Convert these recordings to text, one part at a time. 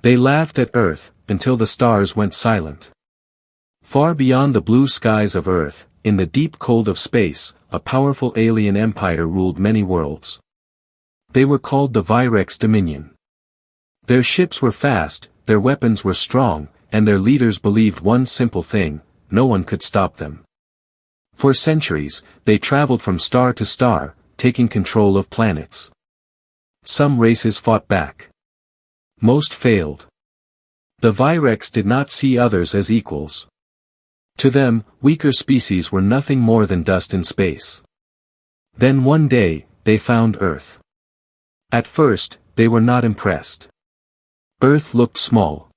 They laughed at Earth, until the stars went silent. Far beyond the blue skies of Earth, in the deep cold of space, a powerful alien empire ruled many worlds. They were called the Virex Dominion. Their ships were fast, their weapons were strong, and their leaders believed one simple thing: no one could stop them. For centuries, they traveled from star to star, taking control of planets. Some races fought back. Most failed. The Virex did not see others as equals. To them, weaker species were nothing more than dust in space. Then one day, they found Earth. At first, they were not impressed. Earth looked small.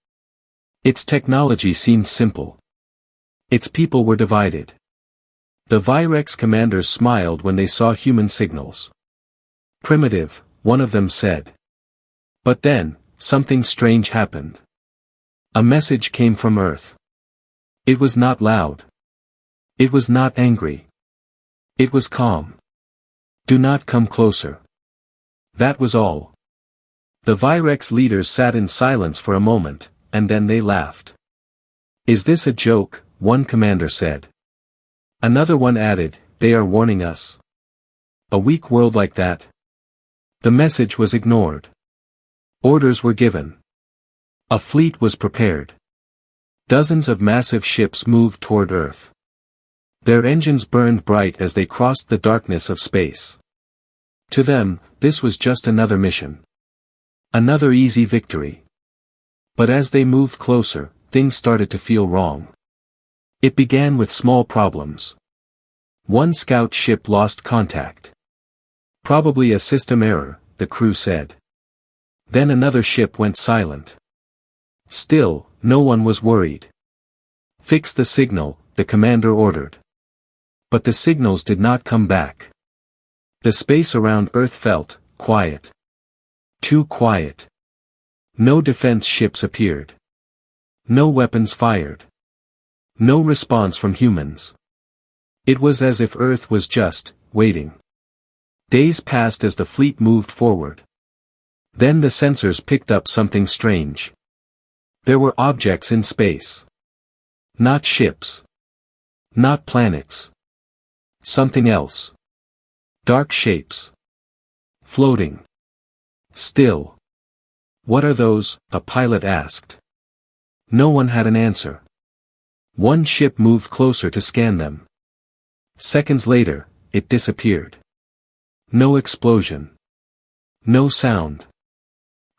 Its technology seemed simple. Its people were divided. The Virex commanders smiled when they saw human signals. Primitive, one of them said. But then, something strange happened. A message came from Earth. It was not loud. It was not angry. It was calm. Do not come closer. That was all. The Virex leaders sat in silence for a moment, and then they laughed. Is this a joke? One commander said. Another one added, they are warning us. A weak world like that? The message was ignored. Orders were given. A fleet was prepared. Dozens of massive ships moved toward Earth. Their engines burned bright as they crossed the darkness of space. To them, this was just another mission. Another easy victory. But as they moved closer, things started to feel wrong. It began with small problems. One scout ship lost contact. Probably a system error, the crew said. Then another ship went silent. Still, no one was worried. Fix the signal, the commander ordered. But the signals did not come back. The space around Earth felt quiet. Too quiet. No defense ships appeared. No weapons fired. No response from humans. It was as if Earth was just waiting. Days passed as the fleet moved forward. Then the sensors picked up something strange. There were objects in space. Not ships. Not planets. Something else. Dark shapes. Floating. Still. What are those? A pilot asked. No one had an answer. One ship moved closer to scan them. Seconds later, it disappeared. No explosion. No sound.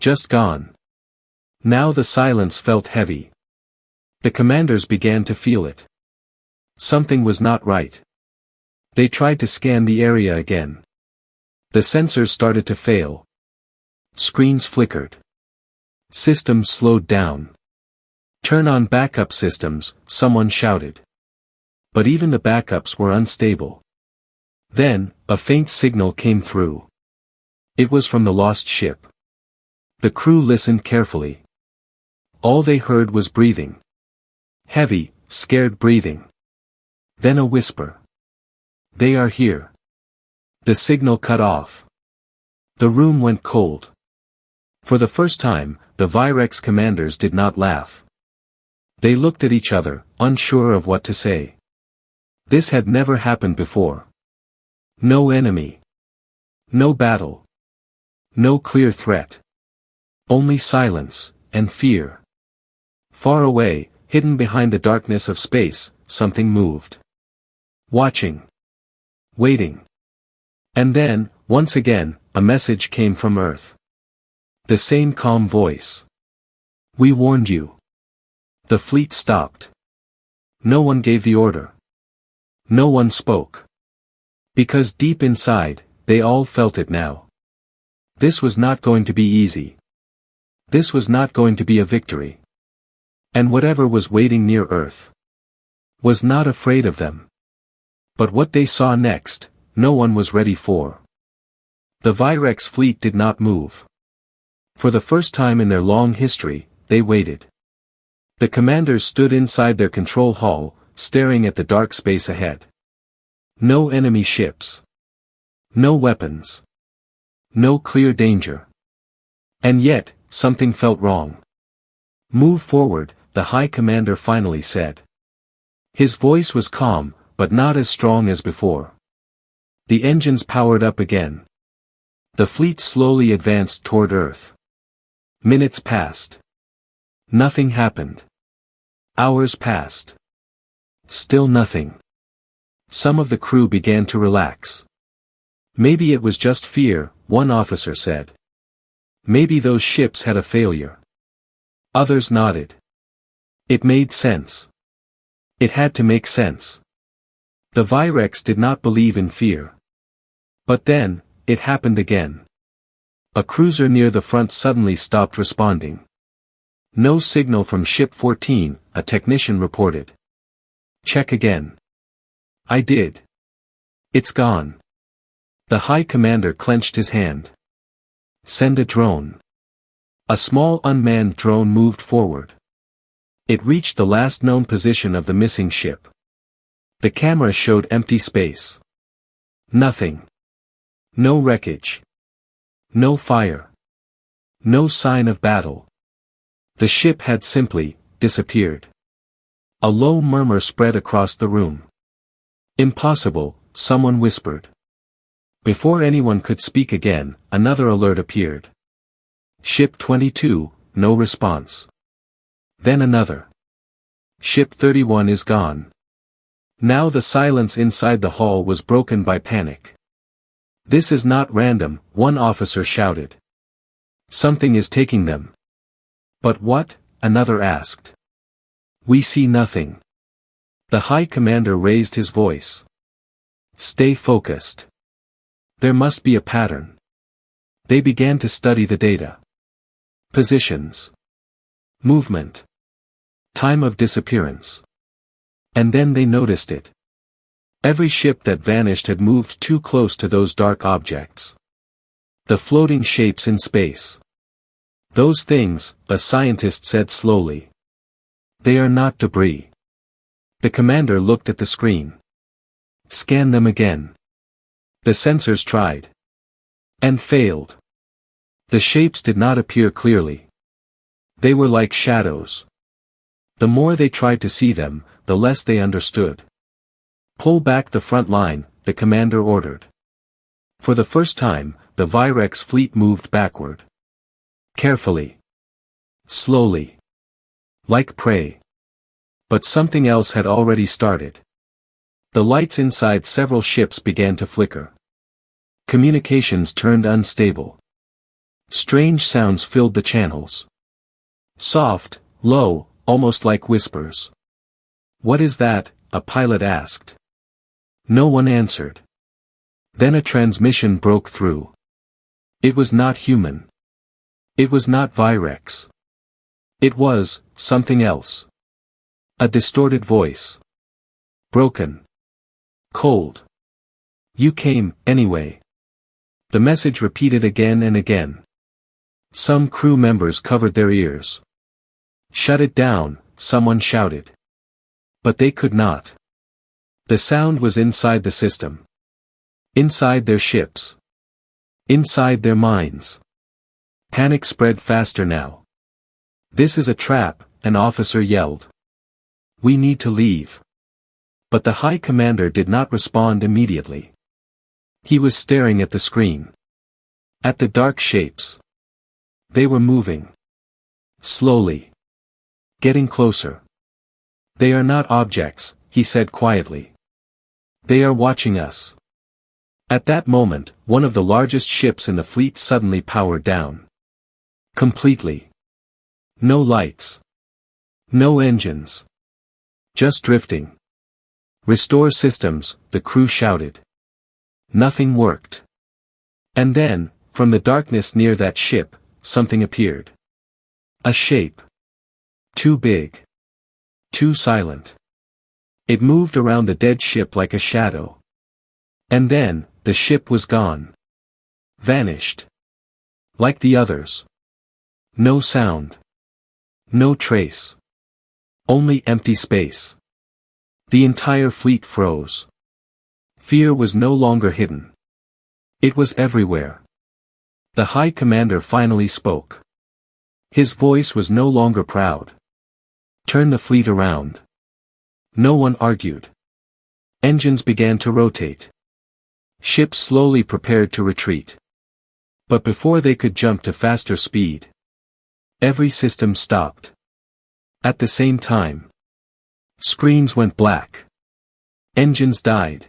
Just gone. Now the silence felt heavy. The commanders began to feel it. Something was not right. They tried to scan the area again. The sensors started to fail. Screens flickered. Systems slowed down. Turn on backup systems, someone shouted. But even the backups were unstable. Then, a faint signal came through. It was from the lost ship. The crew listened carefully. All they heard was breathing. Heavy, scared breathing. Then a whisper. They are here. The signal cut off. The room went cold. For the first time, the Virex commanders did not laugh. They looked at each other, unsure of what to say. This had never happened before. No enemy. No battle. No clear threat. Only silence, and fear. Far away, hidden behind the darkness of space, something moved. Watching. Waiting. And then, once again, a message came from Earth. The same calm voice. We warned you. The fleet stopped. No one gave the order. No one spoke. Because deep inside, they all felt it now. This was not going to be easy. This was not going to be a victory. And whatever was waiting near Earth was not afraid of them. But what they saw next, no one was ready for. The Virex fleet did not move. For the first time in their long history, they waited. The commanders stood inside their control hall, staring at the dark space ahead. No enemy ships. No weapons. No clear danger. And yet, something felt wrong. Move forward, the High Commander finally said. His voice was calm, but not as strong as before. The engines powered up again. The fleet slowly advanced toward Earth. Minutes passed. Nothing happened. Hours passed. Still nothing. Some of the crew began to relax. Maybe it was just fear, one officer said. Maybe those ships had a failure. Others nodded. It made sense. It had to make sense. The Virex did not believe in fear. But then, it happened again. A cruiser near the front suddenly stopped responding. No signal from Ship 14, a technician reported. Check again. I did. It's gone. The High Commander clenched his hand. Send a drone. A small unmanned drone moved forward. It reached the last known position of the missing ship. The camera showed empty space. Nothing. No wreckage. No fire. No sign of battle. The ship had simply disappeared. A low murmur spread across the room. Impossible, someone whispered. Before anyone could speak again, another alert appeared. Ship 22, no response. Then another. Ship 31 is gone. Now the silence inside the hall was broken by panic. This is not random, one officer shouted. Something is taking them. But what? Another asked. We see nothing. The High Commander raised his voice. Stay focused. There must be a pattern. They began to study the data. Positions. Movement. Time of disappearance. And then they noticed it. Every ship that vanished had moved too close to those dark objects. The floating shapes in space. Those things, a scientist said slowly. They are not debris. The commander looked at the screen. Scan them again. The sensors tried. And failed. The shapes did not appear clearly. They were like shadows. The more they tried to see them, the less they understood. Pull back the front line, the commander ordered. For the first time, the Virex fleet moved backward. Carefully. Slowly. Like prey. But something else had already started. The lights inside several ships began to flicker. Communications turned unstable. Strange sounds filled the channels. Soft, low, almost like whispers. What is that? A pilot asked. No one answered. Then a transmission broke through. It was not human. It was not Virex. It was something else. A distorted voice. Broken. Cold. You came, anyway. The message repeated again and again. Some crew members covered their ears. Shut it down, someone shouted. But they could not. The sound was inside the system. Inside their ships. Inside their minds. Panic spread faster now. This is a trap, an officer yelled. We need to leave. But the High Commander did not respond immediately. He was staring at the screen. At the dark shapes. They were moving. Slowly. Getting closer. They are not objects, he said quietly. They are watching us. At that moment, one of the largest ships in the fleet suddenly powered down. Completely. No lights. No engines. Just drifting. Restore systems, the crew shouted. Nothing worked. And then, from the darkness near that ship, something appeared. A shape. Too big. Too silent. It moved around the dead ship like a shadow. And then, the ship was gone. Vanished. Like the others. No sound. No trace. Only empty space. The entire fleet froze. Fear was no longer hidden. It was everywhere. The High Commander finally spoke. His voice was no longer proud. Turn the fleet around. No one argued. Engines began to rotate. Ships slowly prepared to retreat. But before they could jump to faster speed, every system stopped. At the same time, screens went black. Engines died.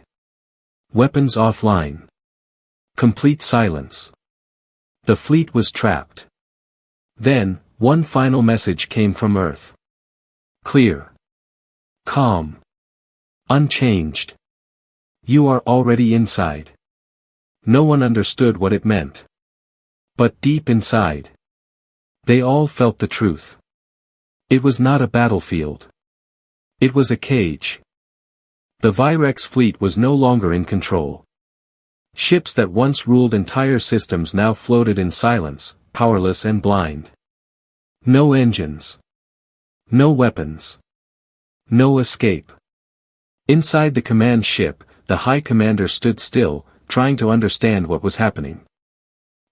Weapons offline. Complete silence. The fleet was trapped. Then, one final message came from Earth. Clear. Calm. Unchanged. You are already inside. No one understood what it meant. But deep inside, they all felt the truth. It was not a battlefield. It was a cage. The Virex fleet was no longer in control. Ships that once ruled entire systems now floated in silence, powerless and blind. No engines. No weapons. No escape. Inside the command ship, the High Commander stood still, trying to understand what was happening.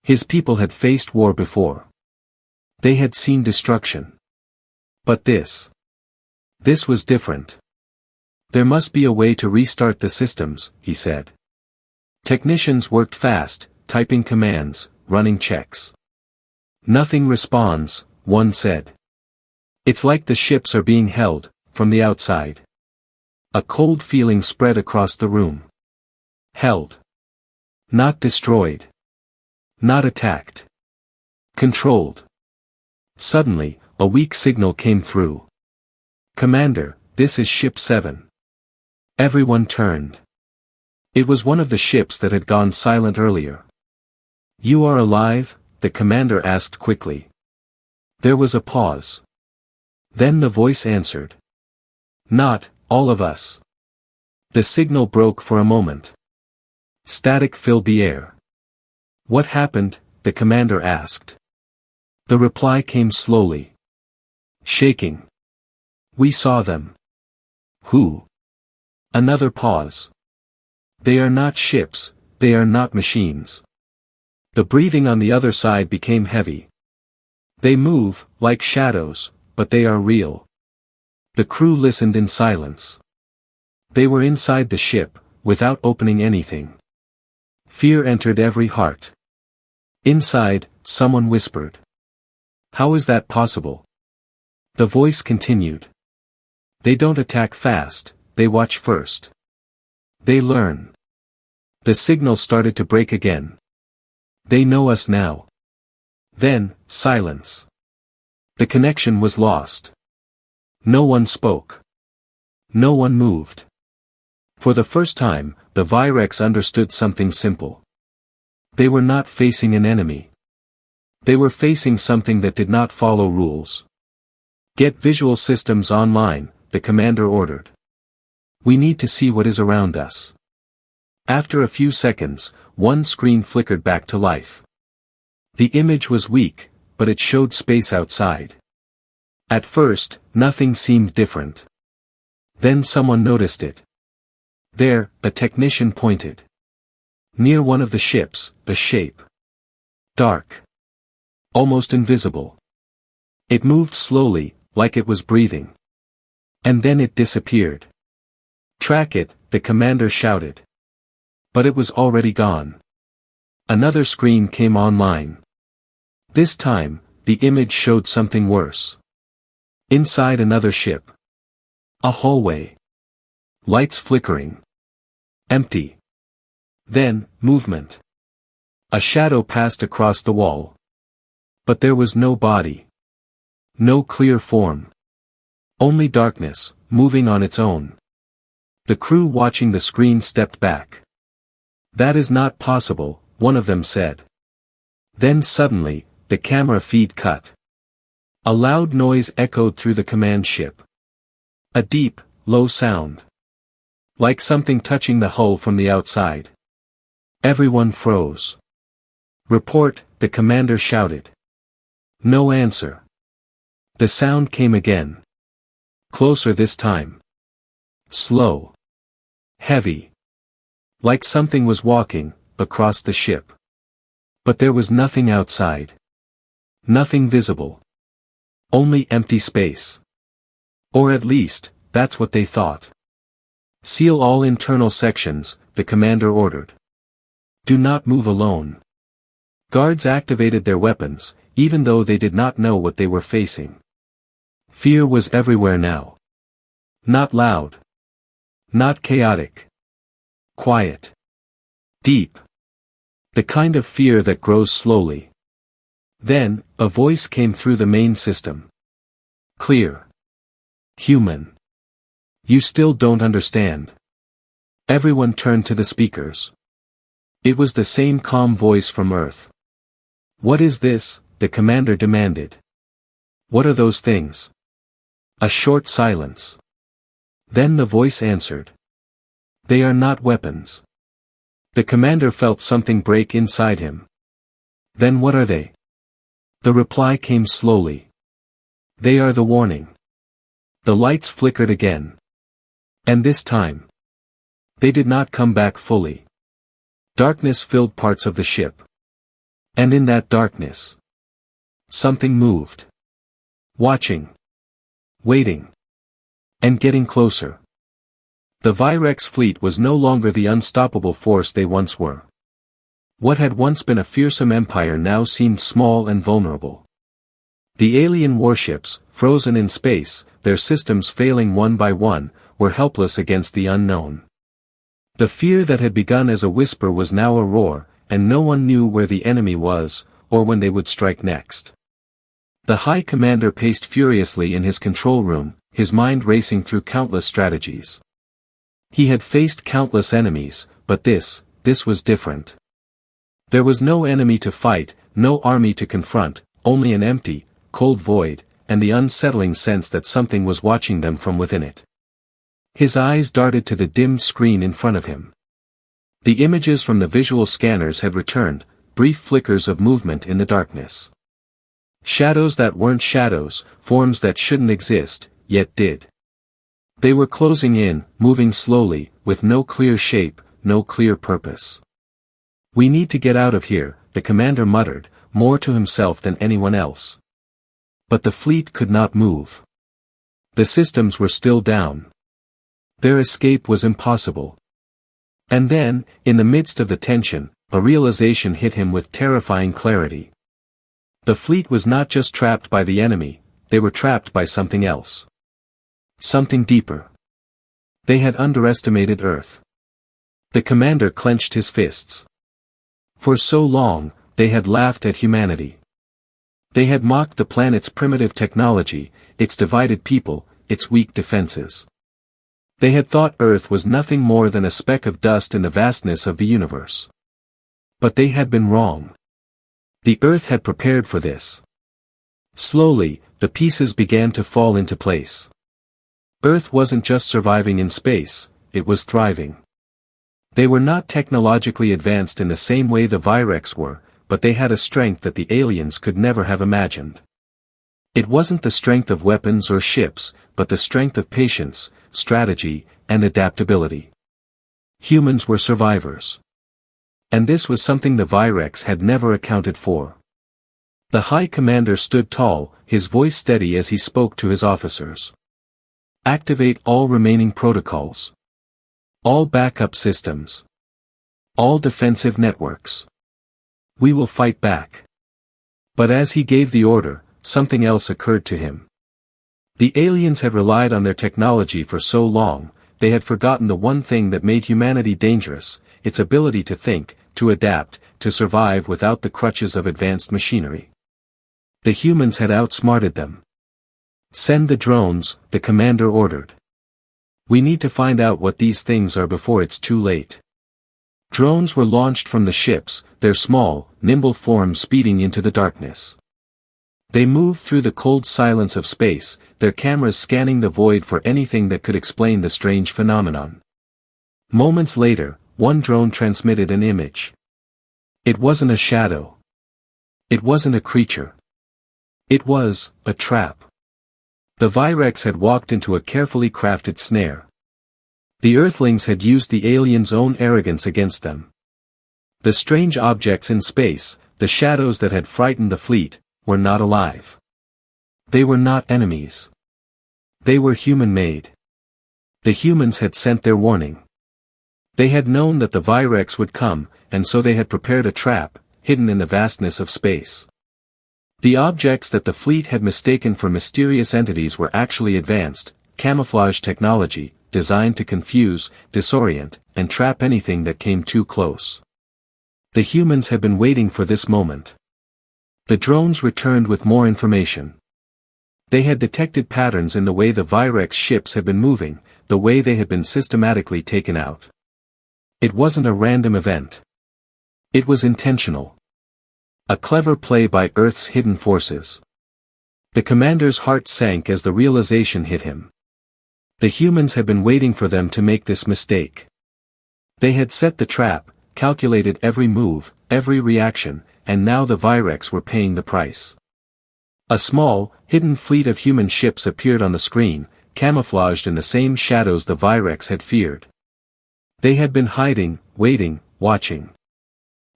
His people had faced war before. They had seen destruction. But this was different. There must be a way to restart the systems, he said. Technicians worked fast, typing commands, running checks. Nothing responds, one said. It's like the ships are being held, from the outside. A cold feeling spread across the room. Held. Not destroyed. Not attacked. Controlled. Suddenly, a weak signal came through. Commander, this is Ship 7. Everyone turned. It was one of the ships that had gone silent earlier. You are alive? The commander asked quickly. There was a pause. Then the voice answered. Not all of us. The signal broke for a moment. Static filled the air. What happened? The commander asked. The reply came slowly. Shaking. We saw them. Who? Another pause. They are not ships, they are not machines. The breathing on the other side became heavy. They move, like shadows, but they are real. The crew listened in silence. They were inside the ship, without opening anything. Fear entered every heart. Inside, someone whispered. How is that possible? The voice continued. They don't attack fast, they watch first. They learn. The signal started to break again. They know us now. Then, silence. The connection was lost. No one spoke. No one moved. For the first time, the Virex understood something simple. They were not facing an enemy. They were facing something that did not follow rules. Get visual systems online, the commander ordered. We need to see what is around us. After a few seconds, one screen flickered back to life. The image was weak, but it showed space outside. At first, nothing seemed different. Then someone noticed it. There, a technician pointed. Near one of the ships, a shape. Dark. Almost invisible. It moved slowly, like it was breathing. And then it disappeared. Track it, the commander shouted. But it was already gone. Another screen came online. This time, the image showed something worse. Inside another ship. A hallway. Lights flickering. Empty. Then, movement. A shadow passed across the wall. But there was no body. No clear form. Only darkness, moving on its own. The crew watching the screen stepped back. That is not possible, one of them said. Then suddenly, the camera feed cut. A loud noise echoed through the command ship. A deep, low sound. Like something touching the hull from the outside. Everyone froze. Report, the commander shouted. No answer. The sound came again. Closer this time. Slow. Heavy. Like something was walking, across the ship. But there was nothing outside. Nothing visible. Only empty space. Or at least, that's what they thought. Seal all internal sections, the commander ordered. Do not move alone. Guards activated their weapons, even though they did not know what they were facing. Fear was everywhere now. Not loud. Not chaotic. Quiet. Deep. The kind of fear that grows slowly. Then, a voice came through the main system. Clear. Human. You still don't understand. Everyone turned to the speakers. It was the same calm voice from Earth. What is this? The commander demanded. What are those things? A short silence. Then the voice answered. They are not weapons. The commander felt something break inside him. Then what are they? The reply came slowly. They are the warning. The lights flickered again. And this time, they did not come back fully. Darkness filled parts of the ship. And in that darkness, something moved. Watching. Waiting. And getting closer. The Virex fleet was no longer the unstoppable force they once were. What had once been a fearsome empire now seemed small and vulnerable. The alien warships, frozen in space, their systems failing one by one, were helpless against the unknown. The fear that had begun as a whisper was now a roar, and no one knew where the enemy was, or when they would strike next. The High Commander paced furiously in his control room, his mind racing through countless strategies. He had faced countless enemies, but this was different. There was no enemy to fight, no army to confront, only an empty, cold void, and the unsettling sense that something was watching them from within it. His eyes darted to the dimmed screen in front of him. The images from the visual scanners had returned, brief flickers of movement in the darkness. Shadows that weren't shadows, forms that shouldn't exist, yet did. They were closing in, moving slowly, with no clear shape, no clear purpose. We need to get out of here, the commander muttered, more to himself than anyone else. But the fleet could not move. The systems were still down. Their escape was impossible. And then, in the midst of the tension, a realization hit him with terrifying clarity. The fleet was not just trapped by the enemy, they were trapped by something else. Something deeper. They had underestimated Earth. The commander clenched his fists. For so long, they had laughed at humanity. They had mocked the planet's primitive technology, its divided people, its weak defenses. They had thought Earth was nothing more than a speck of dust in the vastness of the universe. But they had been wrong. The Earth had prepared for this. Slowly, the pieces began to fall into place. Earth wasn't just surviving in space, it was thriving. They were not technologically advanced in the same way the Virex were, but they had a strength that the aliens could never have imagined. It wasn't the strength of weapons or ships, but the strength of patience, strategy, and adaptability. Humans were survivors. And this was something the Virex had never accounted for. The High Commander stood tall, his voice steady as he spoke to his officers. Activate all remaining protocols. All backup systems. All defensive networks. We will fight back. But as he gave the order, something else occurred to him. The aliens had relied on their technology for so long, they had forgotten the one thing that made humanity dangerous, its ability to think, to adapt, to survive without the crutches of advanced machinery. The humans had outsmarted them. Send the drones, the commander ordered. We need to find out what these things are before it's too late. Drones were launched from the ships, their small, nimble forms speeding into the darkness. They moved through the cold silence of space, their cameras scanning the void for anything that could explain the strange phenomenon. Moments later, one drone transmitted an image. It wasn't a shadow. It wasn't a creature. It was a trap. The Virex had walked into a carefully crafted snare. The Earthlings had used the aliens' own arrogance against them. The strange objects in space, the shadows that had frightened the fleet, were not alive. They were not enemies. They were human-made. The humans had sent their warning. They had known that the Virex would come, and so they had prepared a trap, hidden in the vastness of space. The objects that the fleet had mistaken for mysterious entities were actually advanced, camouflage technology, designed to confuse, disorient, and trap anything that came too close. The humans had been waiting for this moment. The drones returned with more information. They had detected patterns in the way the Virex ships had been moving, the way they had been systematically taken out. It wasn't a random event. It was intentional. A clever play by Earth's hidden forces. The commander's heart sank as the realization hit him. The humans had been waiting for them to make this mistake. They had set the trap, calculated every move, every reaction, and now the Virex were paying the price. A small, hidden fleet of human ships appeared on the screen, camouflaged in the same shadows the Virex had feared. They had been hiding, waiting, watching.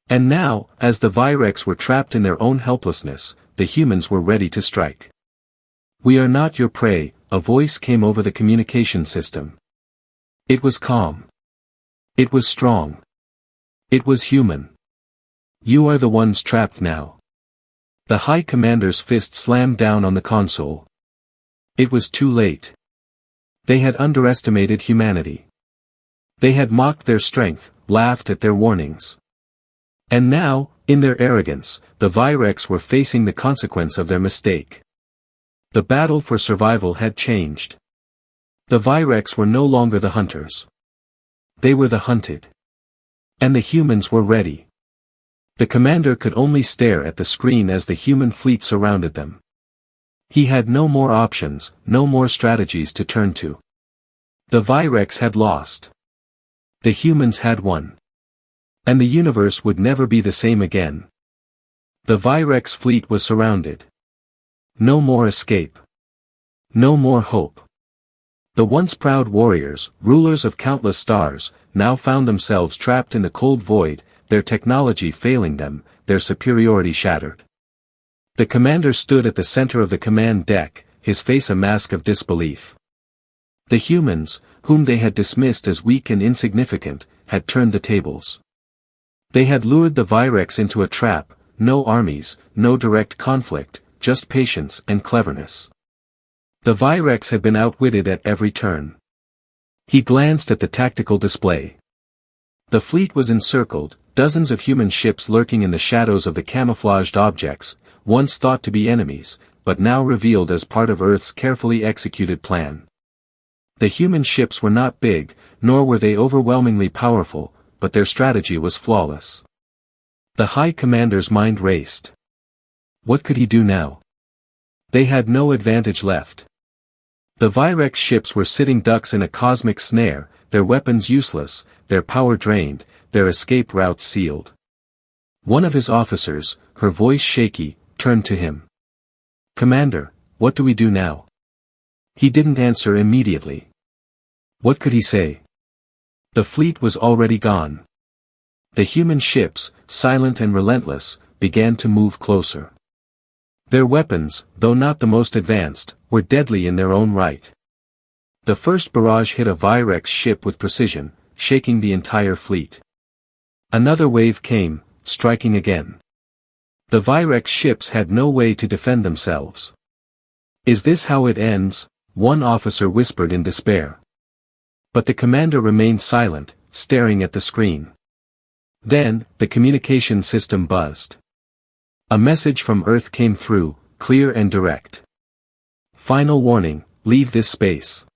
And now, as the Virex were trapped in their own helplessness, the humans were ready to strike. "We are not your prey," a voice came over the communication system. It was calm. It was strong. It was human. "You are the ones trapped now." The High Commander's fist slammed down on the console. It was too late. They had underestimated humanity. They had mocked their strength, laughed at their warnings. And now, in their arrogance, the Virex were facing the consequence of their mistake. The battle for survival had changed. The Virex were no longer the hunters. They were the hunted. And the humans were ready. The commander could only stare at the screen as the human fleet surrounded them. He had no more options, no more strategies to turn to. The Virex had lost. The humans had won. And the universe would never be the same again. The Virex fleet was surrounded. No more escape. No more hope. The once proud warriors, rulers of countless stars, now found themselves trapped in the cold void, their technology failing them, their superiority shattered. The commander stood at the center of the command deck, his face a mask of disbelief. The humans, whom they had dismissed as weak and insignificant, had turned the tables. They had lured the Virex into a trap, no armies, no direct conflict, just patience and cleverness. The Virex had been outwitted at every turn. He glanced at the tactical display. The fleet was encircled, dozens of human ships lurking in the shadows of the camouflaged objects, once thought to be enemies, but now revealed as part of Earth's carefully executed plan. The human ships were not big, nor were they overwhelmingly powerful, but their strategy was flawless. The High Commander's mind raced. What could he do now? They had no advantage left. The Virex ships were sitting ducks in a cosmic snare, their weapons useless, their power drained, their escape routes sealed. One of his officers, her voice shaky, turned to him. "Commander, what do we do now?" He didn't answer immediately. What could he say? The fleet was already gone. The human ships, silent and relentless, began to move closer. Their weapons, though not the most advanced, were deadly in their own right. The first barrage hit a Virex ship with precision, shaking the entire fleet. Another wave came, striking again. The Virex ships had no way to defend themselves. "Is this how it ends?" one officer whispered in despair. But the commander remained silent, staring at the screen. Then, the communication system buzzed. A message from Earth came through, clear and direct. "Final warning, leave this space.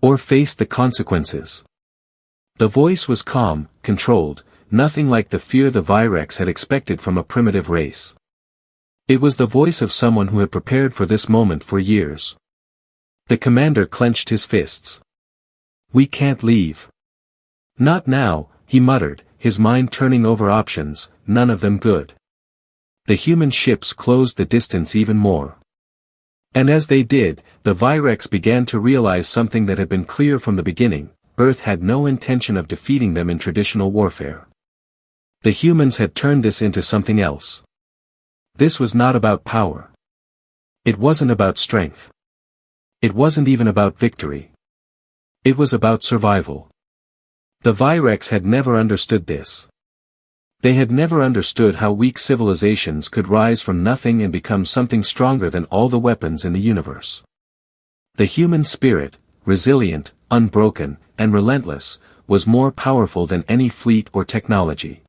Or face the consequences." The voice was calm, controlled, nothing like the fear the Virex had expected from a primitive race. It was the voice of someone who had prepared for this moment for years. The commander clenched his fists. "We can't leave." "Not now," he muttered, his mind turning over options, none of them good. The human ships closed the distance even more. And as they did, the Virex began to realize something that had been clear from the beginning: Earth had no intention of defeating them in traditional warfare. The humans had turned this into something else. This was not about power. It wasn't about strength. It wasn't even about victory. It was about survival. The Virex had never understood this. They had never understood how weak civilizations could rise from nothing and become something stronger than all the weapons in the universe. The human spirit, resilient, unbroken, and relentless, was more powerful than any fleet or technology.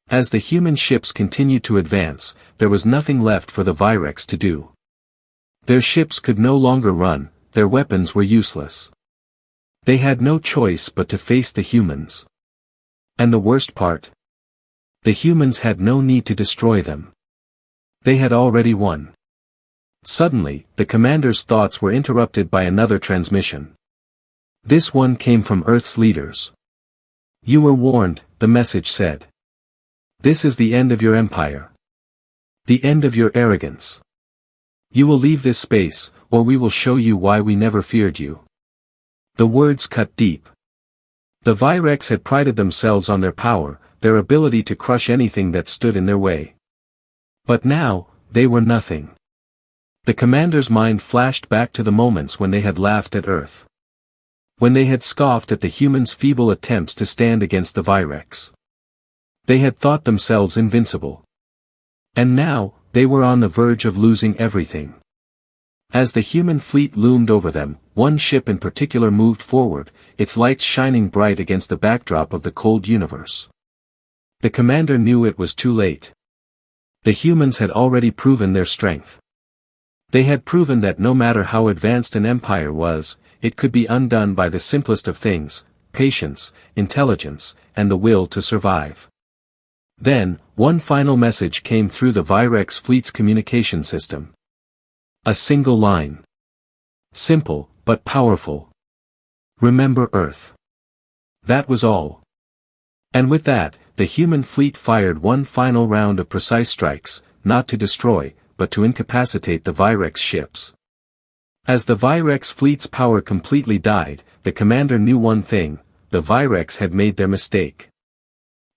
As the human ships continued to advance, there was nothing left for the Virex to do. Their ships could no longer run, their weapons were useless. They had no choice but to face the humans. And the worst part? The humans had no need to destroy them. They had already won. Suddenly, the commander's thoughts were interrupted by another transmission. This one came from Earth's leaders. "You were warned," the message said. "This is the end of your empire. The end of your arrogance. You will leave this space, or we will show you why we never feared you." The words cut deep. The Virex had prided themselves on their power, their ability to crush anything that stood in their way. But now, they were nothing. The commander's mind flashed back to the moments when they had laughed at Earth. When they had scoffed at the humans' feeble attempts to stand against the Virex. They had thought themselves invincible. And now, they were on the verge of losing everything. As the human fleet loomed over them, one ship in particular moved forward, its lights shining bright against the backdrop of the cold universe. The commander knew it was too late. The humans had already proven their strength. They had proven that no matter how advanced an empire was, it could be undone by the simplest of things: patience, intelligence, and the will to survive. Then, one final message came through the Virex fleet's communication system. A single line. Simple, but powerful. "Remember Earth." That was all. And with that, the human fleet fired one final round of precise strikes, not to destroy, but to incapacitate the Virex ships. As the Virex fleet's power completely died, the commander knew one thing: the Virex had made their mistake.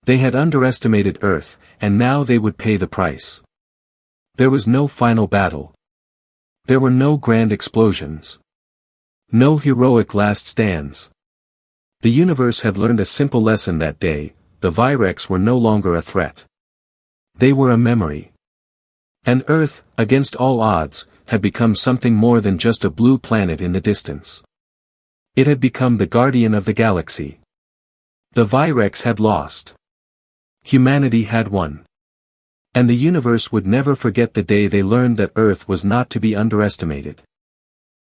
They had underestimated Earth, and now they would pay the price. There was no final battle. There were no grand explosions. No heroic last stands. The universe had learned a simple lesson that day: the Virex were no longer a threat. They were a memory. And Earth, against all odds, had become something more than just a blue planet in the distance. It had become the guardian of the galaxy. The Virex had lost. Humanity had won. And the universe would never forget the day they learned that Earth was not to be underestimated.